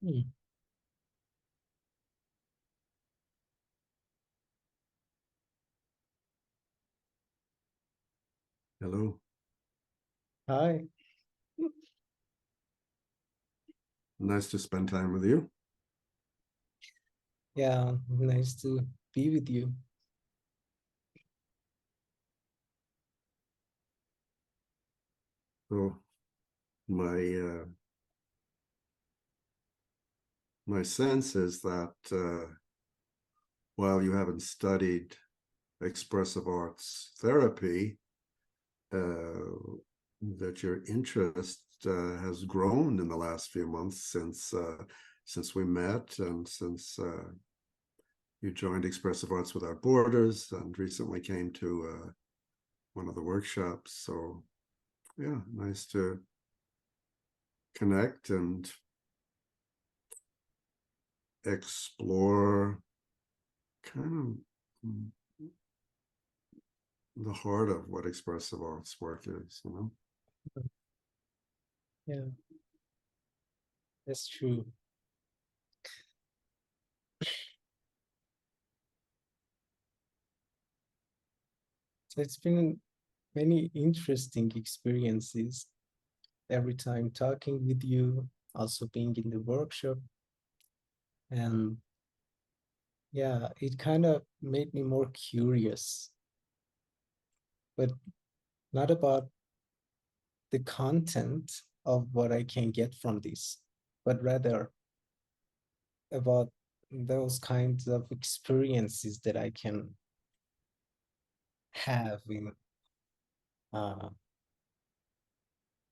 Hmm. Hello. Hi. Nice to spend time with you. Yeah, nice to be with you. So my my sense is that while you haven't studied expressive arts therapy, uh, that your interest has grown in the last few months since we met and since you joined Expressive Arts Without Borders and recently came to one of the workshops. So yeah, nice to connect and explore kind of the heart of what expressive arts work is, you know? Yeah, that's true. So it's been many interesting experiences every time talking with you, also being in the workshop. And yeah, it kind of made me more curious, but not about the content of what I can get from this, but rather about those kinds of experiences that I can have in uh,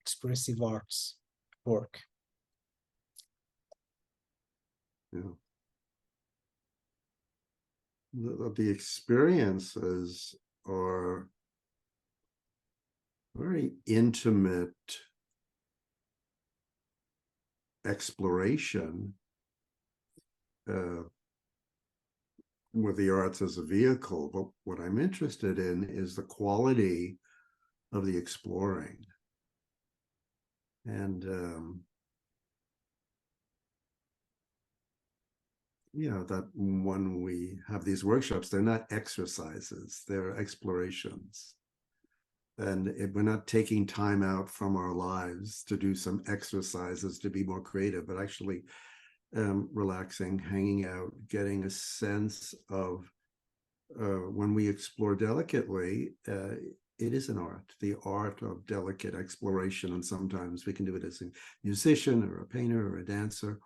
expressive arts work. You know, the experiences are very intimate exploration uh, with the arts as a vehicle. But what I'm interested in is the quality of the exploring. And that when we have these workshops, they're not exercises, they're explorations. And we're not taking time out from our lives to do some exercises to be more creative, but actually relaxing, hanging out, getting a sense of when we explore delicately, it is an art, the art of delicate exploration. And sometimes we can do it as a musician or a painter or a dancer,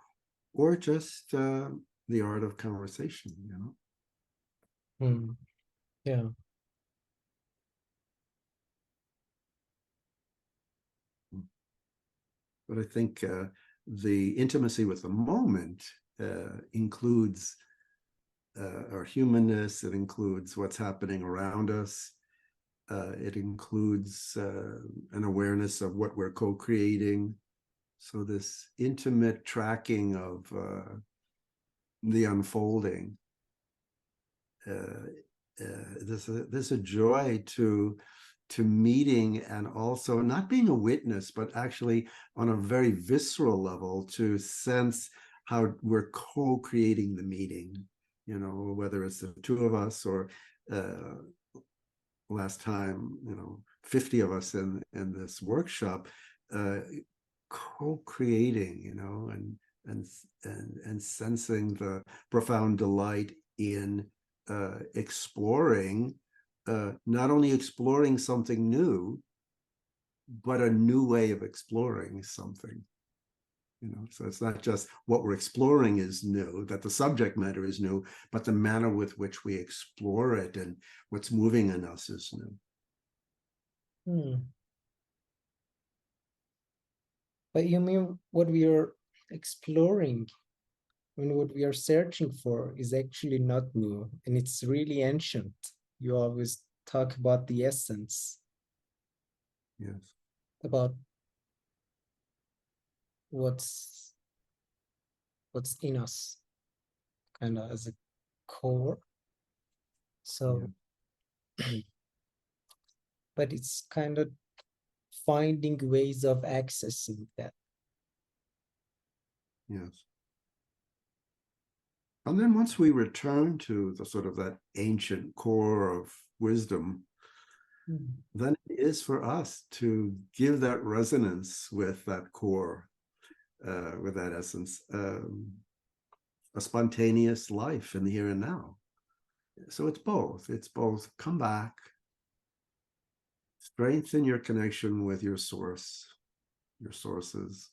or just the art of conversation, you know. Hmm. Yeah. But I think the intimacy with the moment includes our humanness, it includes what's happening around us, it includes an awareness of what we're co creating. So, this intimate tracking of the unfolding, uh, there's a joy to meeting and also not being a witness, but actually on a very visceral level to sense how we're co-creating the meeting, you know, whether it's the two of us or uh, last time, 50 of us in this workshop, uh, co-creating, and sensing the profound delight in exploring, not only exploring something new, but a new way of exploring something. So it's not just what we're exploring is new, that the subject matter is new, but the manner with which we explore it and what's moving in us is new. Hmm. But you mean what we are exploring, I mean, what we are searching for is actually not new and it's really ancient. You always talk about the essence, Yes. about what's what's in us, kind of as a core. Yeah. So, but it's kind of finding ways of accessing that. Yes. And then once we return to the sort of that ancient core of wisdom, then it is for us to give that resonance with that core, with that essence, a spontaneous life in the here and now. So it's both. It's both come back, strengthen your connection with your source, your sources,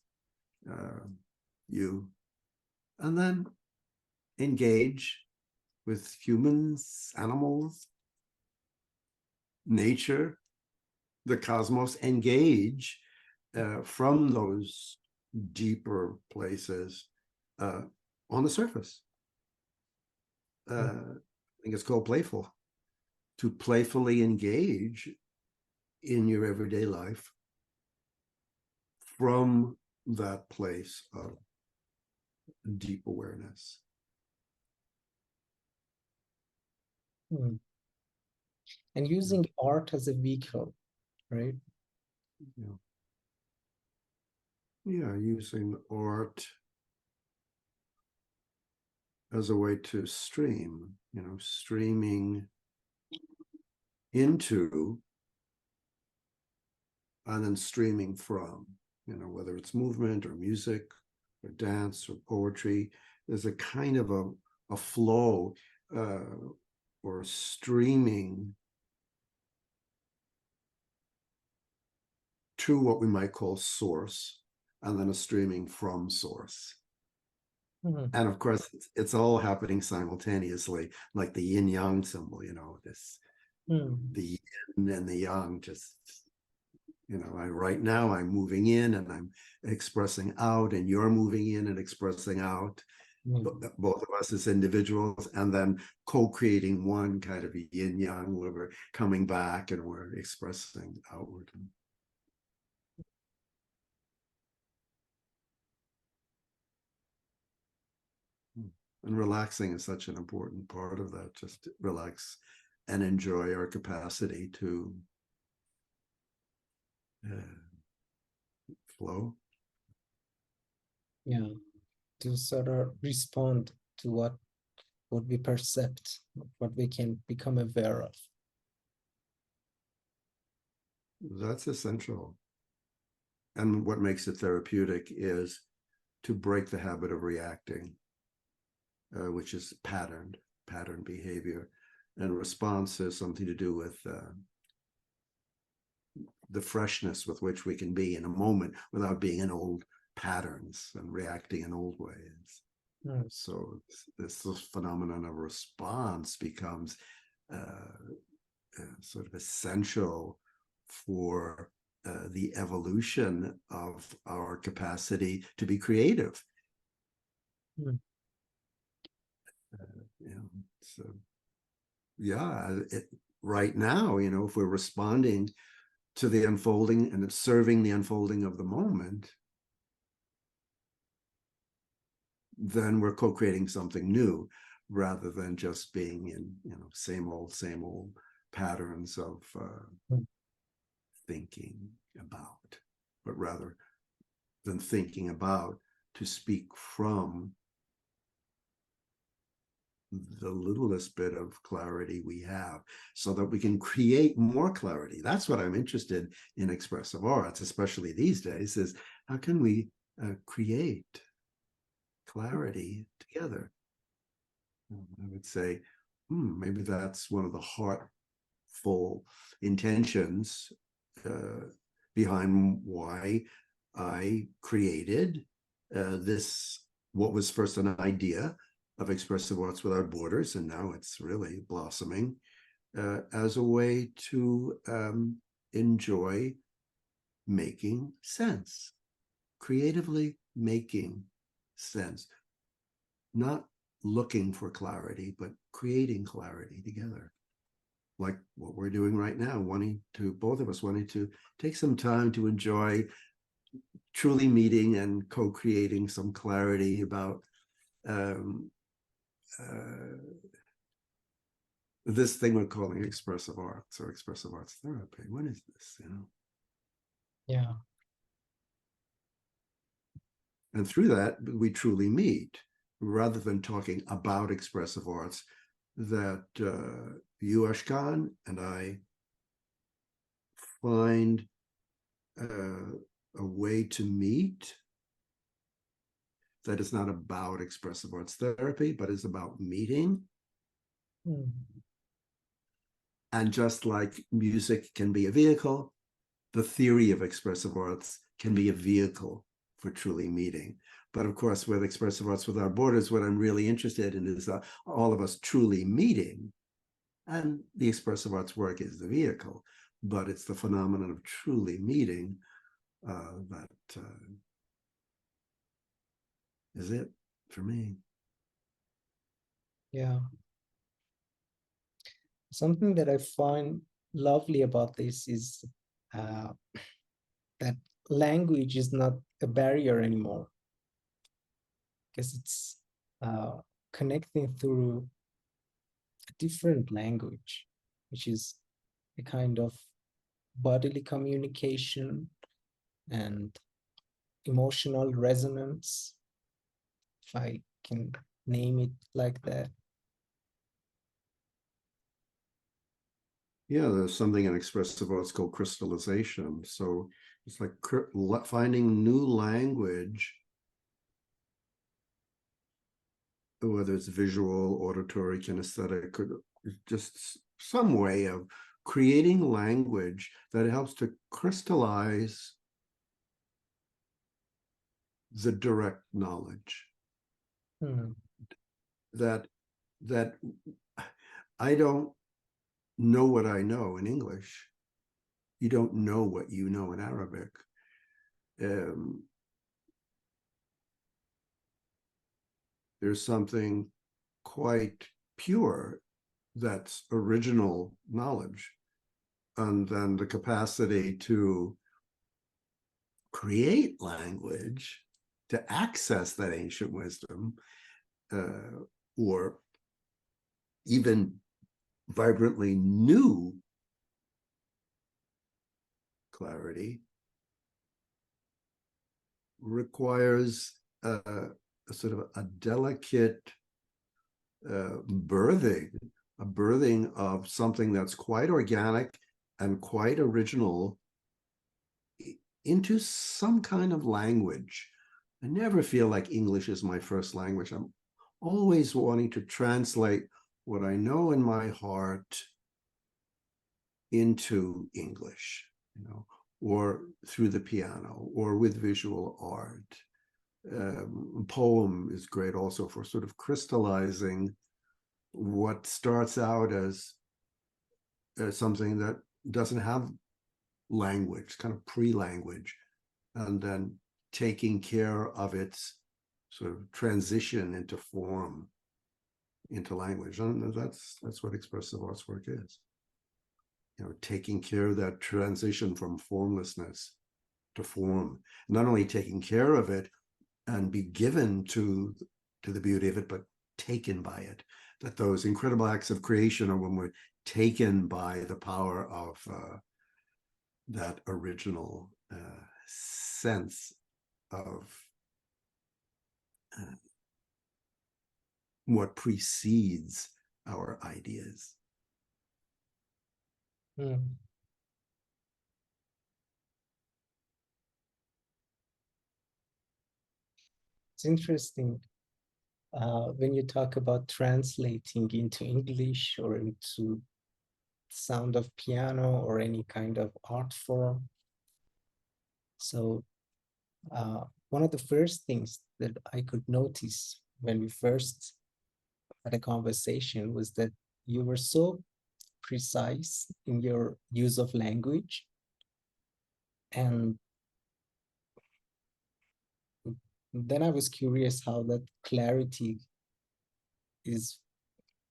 you, and then engage with humans, animals, nature, the cosmos, engage from those deeper places on the surface. I think it's called playful. To playfully engage in your everyday life from that place of deep awareness. And using art as a vehicle, right? Yeah, using art as a way to stream, streaming into and then streaming from, whether it's movement or music or dance or poetry. There's a kind of a flow or streaming to what we might call source, and then a streaming from source. And of course, it's all happening simultaneously, like the yin yang symbol, this the yin and the yang just, right now I'm moving in and I'm expressing out, and you're moving in and expressing out, both of us as individuals, and then co-creating one kind of yin yang where we're coming back and we're expressing outward. And relaxing is such an important part of that. Just relax and enjoy our capacity to flow. Yeah, to sort of respond to what we perceive, what we can become aware of. That's essential. And what makes it therapeutic is to break the habit of reacting, which is pattern behavior. And response has something to do with the freshness with which we can be in a moment without being in old patterns and reacting in old ways. So this phenomenon of response becomes sort of essential for the evolution of our capacity to be creative. Right now, if we're responding to the unfolding and serving the unfolding of the moment, then we're co-creating something new rather than just being in, same old patterns of thinking about, but rather than thinking about, to speak from the littlest bit of clarity we have so that we can create more clarity. That's what I'm interested in expressive arts, especially these days, is how can we create clarity together? I would say, maybe that's one of the heartful intentions behind why I created this, what was first an idea of Expressive Arts Without Borders, and now it's really blossoming as a way to enjoy making sense, creatively making sense, not looking for clarity, but creating clarity together. Like what we're doing right now, both of us wanting to take some time to enjoy truly meeting and co-creating some clarity about this thing we're calling expressive arts or expressive arts therapy. What is this, Yeah. And through that, we truly meet. rather than talking about expressive arts, that you, Ashkan, and I find a way to meet that is not about expressive arts therapy, but is about meeting. Mm. And just like music can be a vehicle, the theory of expressive arts can be a vehicle for truly meeting. But of course, with Expressive Arts Without Borders, what I'm really interested in is all of us truly meeting. And the expressive arts work is the vehicle, but it's the phenomenon of truly meeting that is it for me. Yeah. Something that I find lovely about this is that language is not a barrier anymore, because it's connecting through a different language, which is a kind of bodily communication and emotional resonance, if I can name it like that. Yeah, there's something in expressive arts called crystallization. So it's like finding new language, whether it's visual, auditory, kinesthetic, just some way of creating language that helps to crystallize the direct knowledge. Hmm. That I don't know what I know in English. You don't know what you know in Arabic. There's something quite pure that's original knowledge, and then the capacity to create language to access that ancient wisdom, or even vibrantly new clarity, requires a sort of a delicate birthing, a birthing of something that's quite organic and quite original into some kind of language. I never feel like English is my first language. I'm always wanting to translate what I know in my heart into English, or through the piano or with visual art. Poem is great also for sort of crystallizing what starts out as something that doesn't have language, kind of pre-language, and then taking care of its sort of transition into form, into language. And that's what expressive arts work is. Taking care of that transition from formlessness to form, not only taking care of it and be given to the beauty of it, but taken by it. That those incredible acts of creation are when we're taken by the power of that original sense of what precedes our ideas. Hmm. It's interesting when you talk about translating into English or into sound of piano or any kind of art form. So one of the first things that I could notice when we first had a conversation was that you were so precise in your use of language, and then I was curious how that clarity is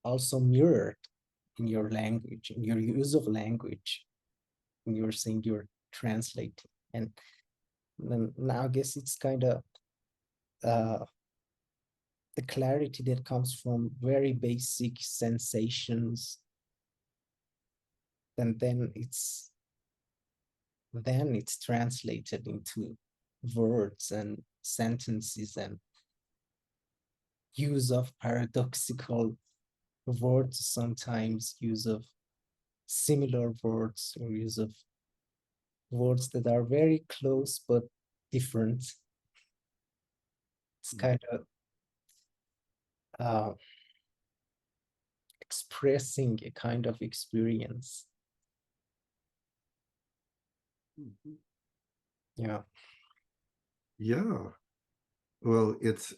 also mirrored in your language, in your use of language, when you're saying you're translating. And then now I guess it's kind of the clarity that comes from very basic sensations, and then it's translated into words and sentences and use of paradoxical words, sometimes use of similar words, or use of words that are very close but different. It's kind of expressing a kind of experience. Yeah. Yeah. Well, it's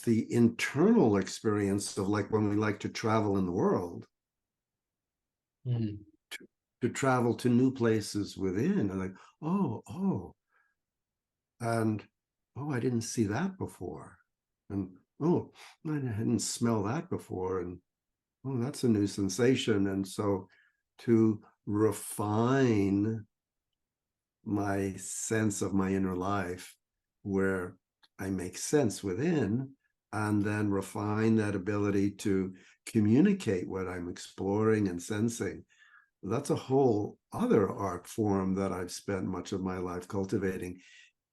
the internal experience of, like, when we like to travel in the world, Mm. to travel to new places within, and like, and I didn't see that before, and I didn't smell that before, and that's a new sensation. And so to refine my sense of my inner life, where I make sense within, and then refine that ability to communicate what I'm exploring and sensing, that's a whole other art form that I've spent much of my life cultivating,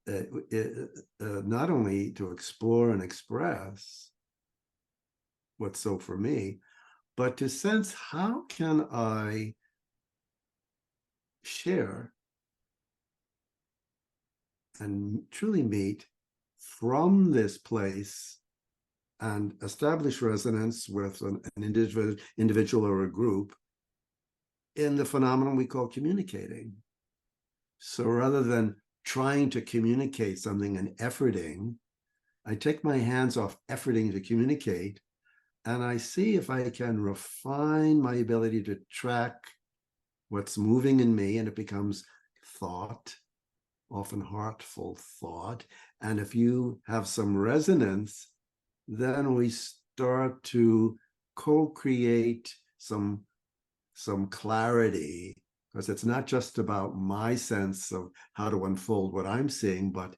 not only to explore and express what's so for me, but to sense, how can I share and truly meet from this place and establish resonance with an individual or a group in the phenomenon we call communicating. So rather than trying to communicate something and efforting, I take my hands off efforting to communicate, and I see if I can refine my ability to track what's moving in me, and it becomes thought, often heartful thought. And if you have some resonance, then we start to co-create some clarity, because it's not just about my sense of how to unfold what I'm seeing, but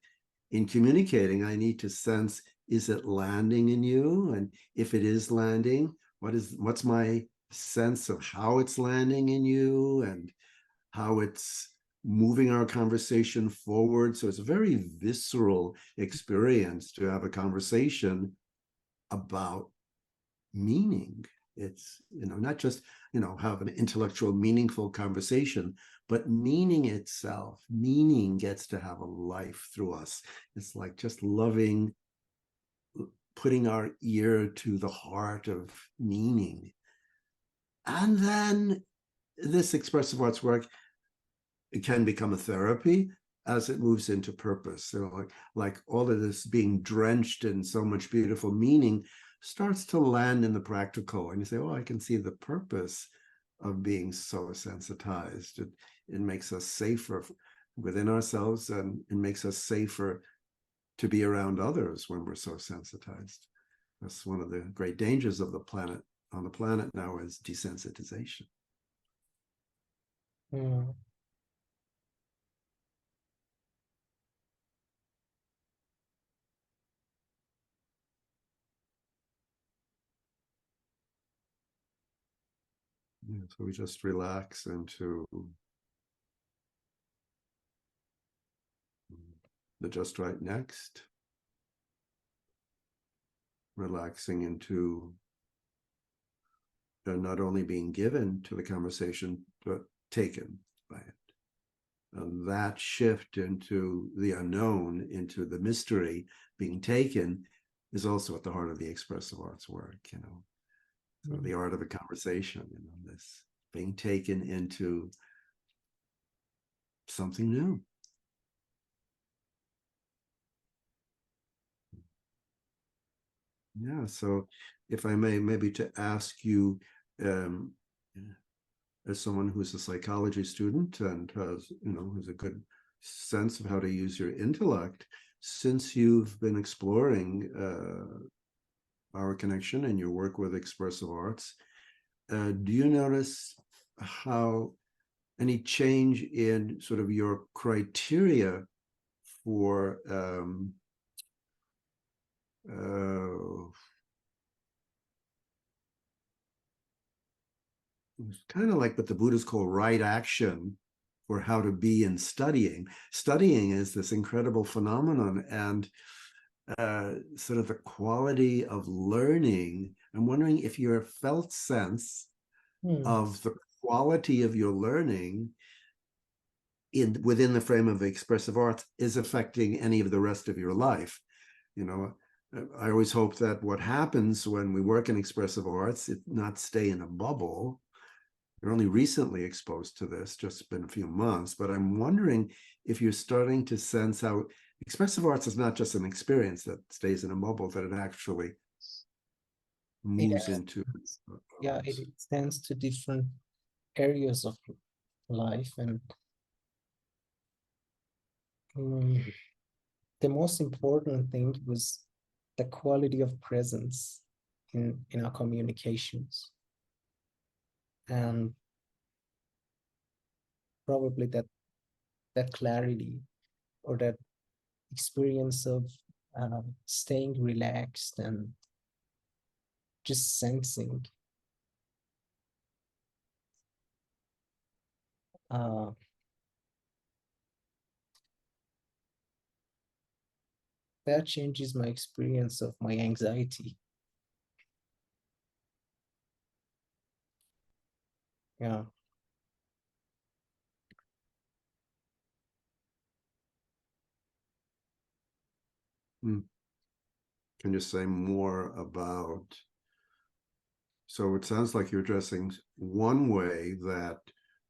in communicating, I need to sense, is it landing in you? And if it is landing, what's my sense of how it's landing in you, and how it's moving our conversation forward? So it's a very visceral experience to have a conversation about meaning. It's, not just, have an intellectual, meaningful conversation, but meaning itself. Meaning gets to have a life through us. It's like just loving, putting our ear to the heart of meaning. And then this expressive arts work, it can become a therapy as it moves into purpose. So like all of this being drenched in so much beautiful meaning starts to land in the practical, and you say, I can see the purpose of being so sensitized. It makes us safer within ourselves, and it makes us safer to be around others when we're so sensitized. That's one of the great dangers of the planet now, is desensitization. Mm. Yeah, so we just relax into the just right next, relaxing into not only being given to the conversation, but taken by it. And that shift into the unknown, into the mystery, being taken, is also at the heart of the expressive arts work, So the art of a conversation, this being taken into something new. Yeah, so if I may, maybe to ask you, as someone who's a psychology student and has a good sense of how to use your intellect, since you've been exploring our connection and your work with expressive arts, do you notice how any change in sort of your criteria for kind of like what the Buddhists call right action, for how to be in studying? Studying is this incredible phenomenon, and sort of the quality of learning. I'm wondering if your felt sense of the quality of your learning within the frame of expressive arts is affecting any of the rest of your life. You know, I always hope that what happens when we work in expressive arts, it not stay in a bubble. You're only recently exposed to this, just been a few months, but I'm wondering if you're starting to sense how expressive arts is not just an experience that stays in a bubble, that it actually moves into. Yeah, it extends to different areas of life, and the most important thing was the quality of presence in our communications, and probably that clarity or that experience of staying relaxed and just sensing uh, that changes my experience of my anxiety. Yeah. Can you say more about, so it sounds like you're addressing one way that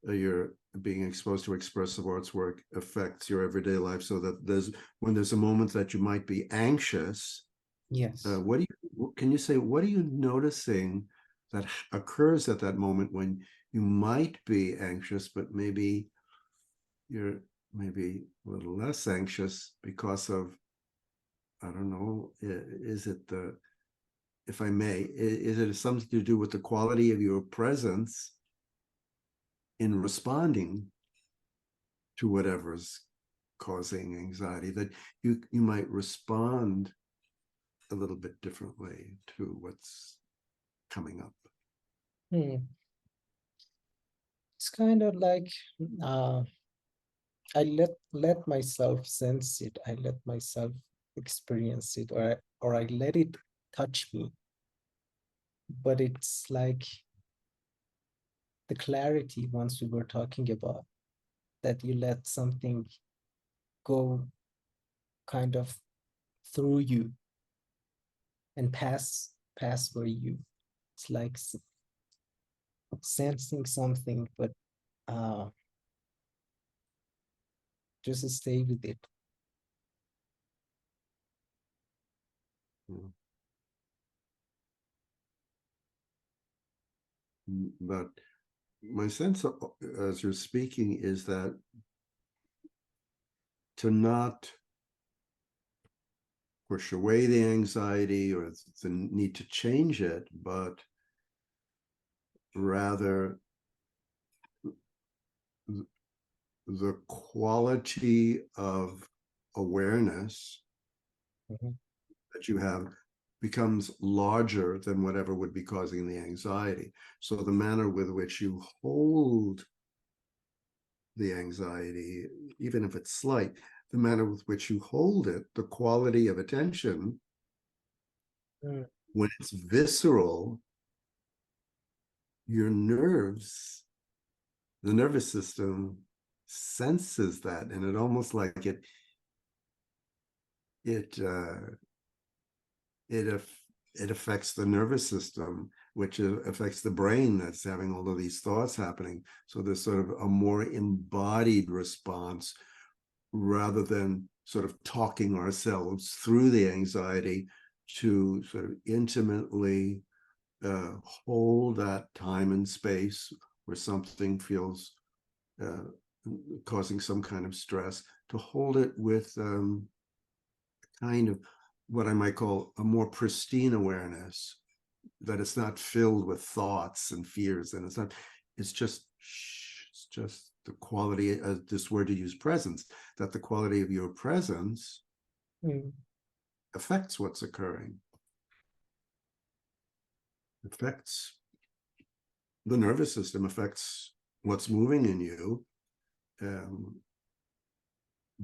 you're being exposed to expressive arts work affects your everyday life, so that when there's a moment that you might be anxious, Yes. can you say, what are you noticing that occurs at that moment when you might be anxious, but maybe you're maybe a little less anxious because of, I don't know, is it the, if I may, is it something to do with the quality of your presence in responding to whatever's causing anxiety, that you might respond a little bit differently to what's coming up? It's kind of like I let myself sense it. I let myself experience it, or I let it touch me. But it's like the clarity once we were talking about, that you let something go kind of through you and pass where you. It's like sensing something, but just stay with it. But my sense of, as you're speaking, is that to not push away the anxiety or the need to change it, but rather the quality of awareness that you have becomes larger than whatever would be causing the anxiety. So the manner with which you hold the anxiety, even if it's slight, the manner with which you hold it, the quality of attention, when it's visceral, your nerves, the nervous system senses that, and it almost like it affects the nervous system, which affects the brain that's having all of these thoughts happening. So there's sort of a more embodied response, rather than sort of talking ourselves through the anxiety, to sort of intimately hold that time and space where something feels causing some kind of stress, to hold it with kind of what I might call a more pristine awareness, that it's not filled with thoughts and fears, and it's just the quality, this word to use, presence, that the quality of your presence affects what's occurring, affects the nervous system, affects what's moving in you,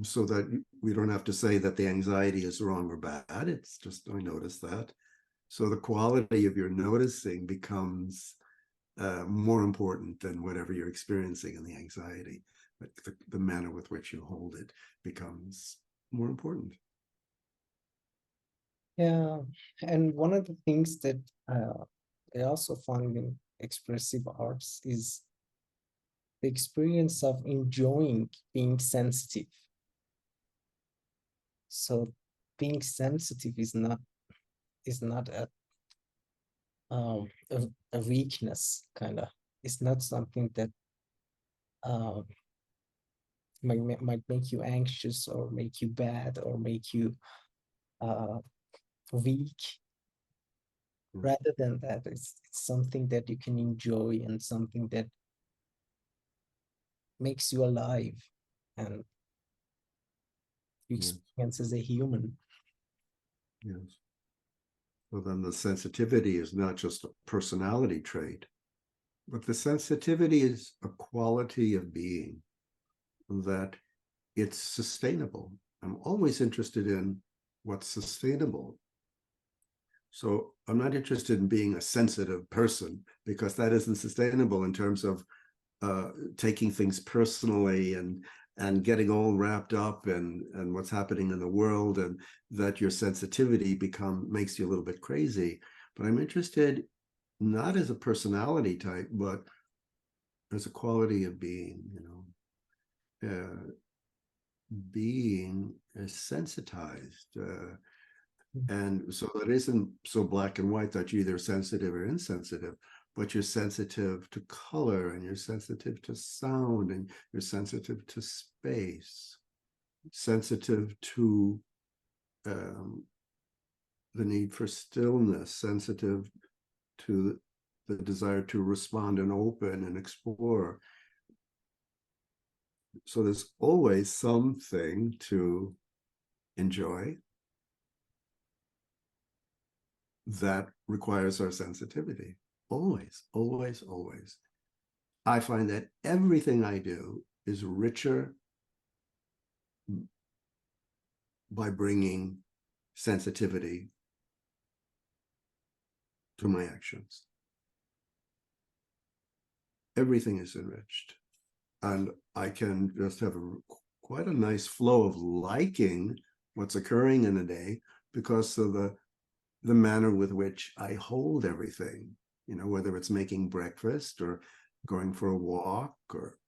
so that we don't have to say that the anxiety is wrong or bad. It's just, I notice that. So the quality of your noticing becomes more important than whatever you're experiencing in the anxiety. But the manner with which you hold it becomes more important. Yeah, and one of the things that I also find in expressive arts is the experience of enjoying being sensitive. So being sensitive is not a a weakness, kind of. It's not something that um might make you anxious or make you bad or make you uh weak. Rather than that, it's something that you can enjoy and something that makes you alive and you Yes. experience as a human. Yes. So then the sensitivity is not just a personality trait, but the sensitivity is a quality of being that it's sustainable. I'm always interested in what's sustainable. So I'm not interested in being a sensitive person because that isn't sustainable in terms of taking things personally and getting all wrapped up in what's happening in the world, and that your sensitivity makes you a little bit crazy. But I'm interested not as a personality type, but as a quality of being, being sensitized. And so it isn't so black and white that you're either sensitive or insensitive, but you're sensitive to color and you're sensitive to sound and you're sensitive to space, sensitive to the need for stillness, sensitive to the desire to respond and open and explore. So there's always something to enjoy that requires our sensitivity. Always, always, always. I find that everything I do is richer by bringing sensitivity to my actions. Everything is enriched. And I can just have quite a nice flow of liking what's occurring in a day because of the manner with which I hold everything, whether it's making breakfast or going for a walk or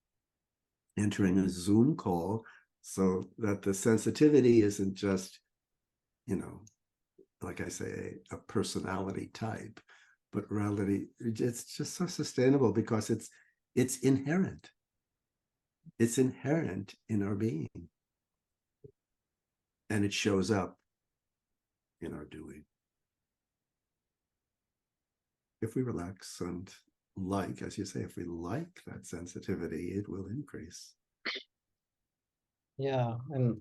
entering a Zoom call, so that the sensitivity isn't just, like I say, a personality type, but reality, it's just so sustainable because it's inherent. It's inherent in our being. And it shows up in our doing. If we relax and as you say, if we like that sensitivity, it will increase. Yeah, and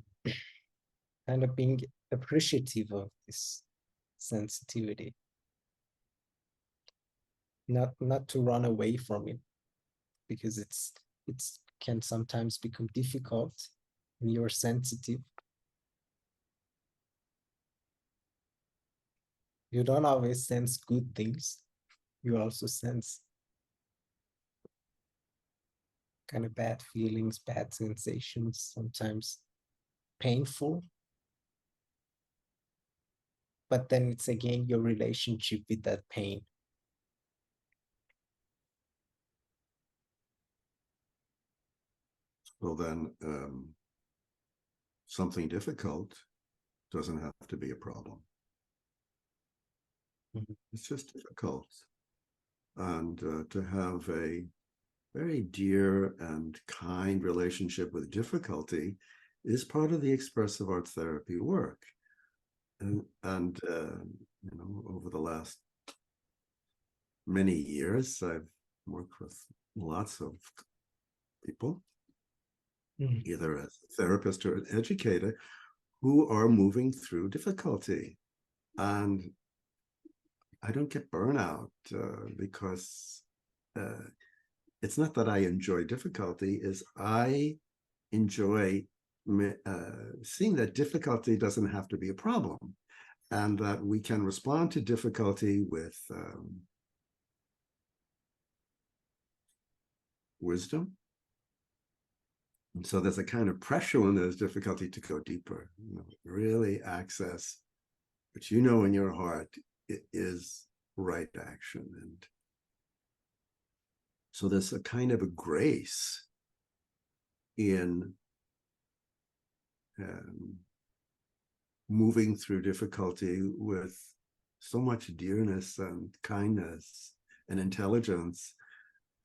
kind of being appreciative of this sensitivity, not to run away from it, because it's can sometimes become difficult when you're sensitive. You don't always sense good things. You also sense kind of bad feelings, bad sensations, sometimes painful. But then it's again your relationship with that pain. So then something difficult doesn't have to be a problem. Mhm. It's just difficult. And to have a very dear and kind relationship with difficulty is part of the expressive arts therapy work. And over the last many years, I've worked with lots of people, either as a therapist or an educator, who are moving through difficulty. And I don't get burnout because it's not that I enjoy difficulty, is I enjoy seeing that difficulty doesn't have to be a problem, and that we can respond to difficulty with wisdom. And so there's a kind of pressure when there's difficulty to go deeper, really access what you know in your heart is right action. And so there's a kind of a grace in moving through difficulty with so much dearness and kindness and intelligence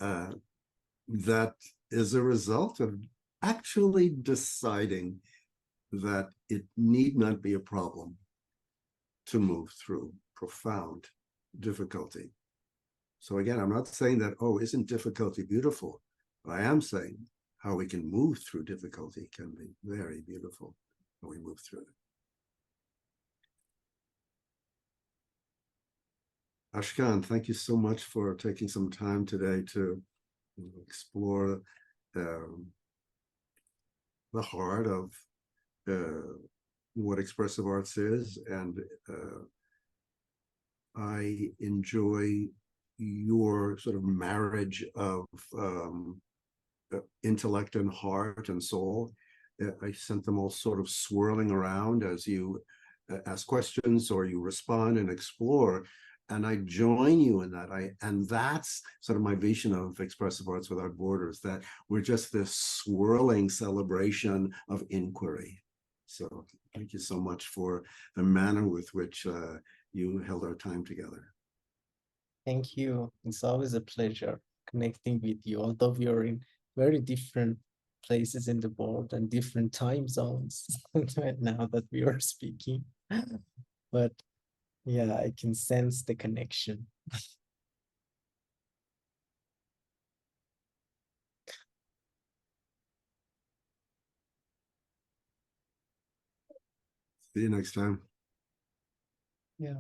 that is a result of actually deciding that it need not be a problem to move through profound difficulty. So again, I'm not saying that, oh, isn't difficulty beautiful? But I am saying how we can move through difficulty can be very beautiful when we move through it. Ashkan, thank you so much for taking some time today to explore the heart of what expressive arts is. And I enjoy your sort of marriage of intellect and heart and soul. I sent them all sort of swirling around as you ask questions or you respond and explore. And I join you in that. And that's sort of my vision of Expressive Arts Without Borders, that we're just this swirling celebration of inquiry. So thank you so much for the manner with which you held our time together. Thank you. It's always a pleasure connecting with you, although we are in very different places in the world and different time zones now that we are speaking. But yeah, I can sense the connection. See you next time. Yeah.